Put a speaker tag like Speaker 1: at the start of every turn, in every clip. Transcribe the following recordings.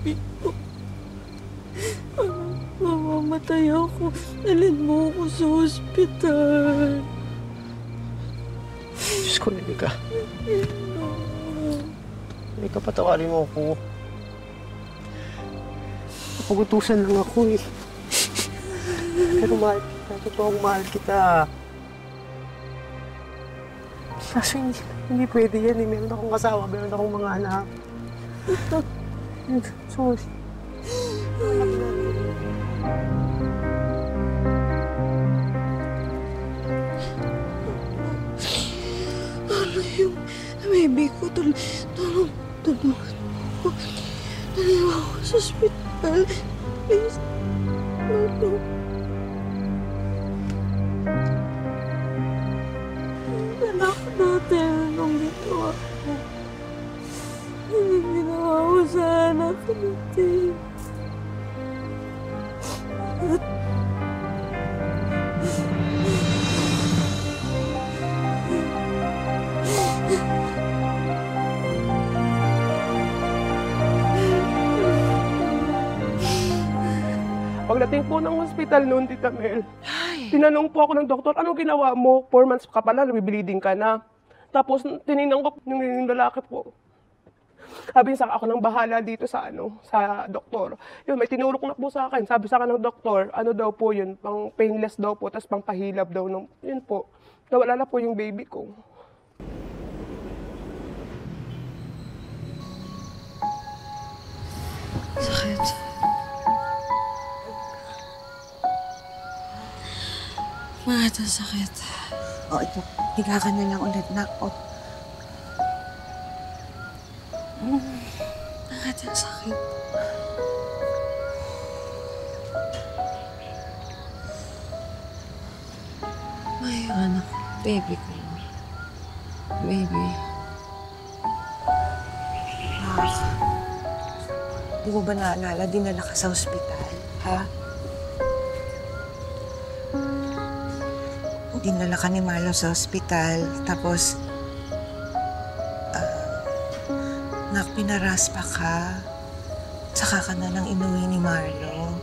Speaker 1: baby ko. Mamamatay ako. Dalhin mo ako sa ospital.
Speaker 2: Diyos ko, Nika.
Speaker 1: No.
Speaker 2: Nika, patawarin mo ako. Napagutusan lang ako eh. Pero mahal kita. Totoong mahal kita. Kaso hindi pwede yan eh. Meron akong kasama, meron akong mga anak. Sorry.
Speaker 1: Ano yung baby ko? Tulungan mo. Dalhin mo ako sa ospital. Please. Ano? Anak natin anong ginawa ko. Hindi ginawa ko sa anak natin.
Speaker 3: Pagdating po ng hospital noon, Tita Mel, tinanong po ako ng doktor, anong ginawa mo? 4 months ka pa na, nabibleeding ka na. Tapos tinignan ko yung lalaki po. Sabi niya ako nang bahala dito sa sa doktor. Yun, may tinurok na po sa akin. Sabi sa akin ng doktor, ano daw po yun, pang painless daw po, tapos pang pahilab daw. Yun po, nawala na po yung baby ko.
Speaker 1: Sakit. Bakit ang sakit?
Speaker 4: O, ito. Higa ka na lang ulit, nak. O.
Speaker 1: Bakit ang sakit? May anak, baby ko. Baby.
Speaker 4: Nak. Di mo ba naalala, dinala ka sa ospital, ha? Dinala ka ni Marlo sa ospital, tapos, nak, pinaraspa ka. Saka ka na lang inuwi ni Marlo.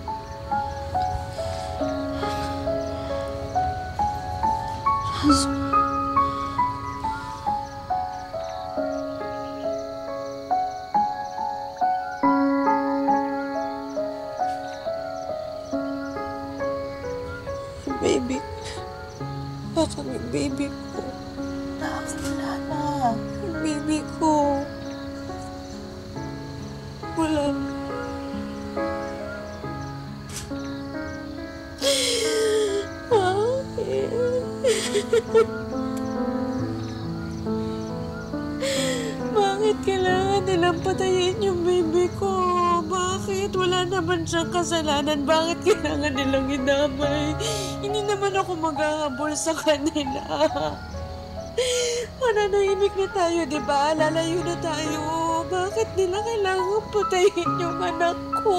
Speaker 1: Baby. Baka may baby ko.
Speaker 4: Nak, wala na.
Speaker 1: Yung baby ko. Wala. Bakit kailangan nilang patayin yung baby ko? Bakit? Wala naman siyang kasalanan. Bakit kailangan nilang idamay? Hindi naman ako maghahabol sa kanila. Mananahimik na tayo, di ba? Lalayo na tayo. Bakit nila kailangan patayin yung anak ko?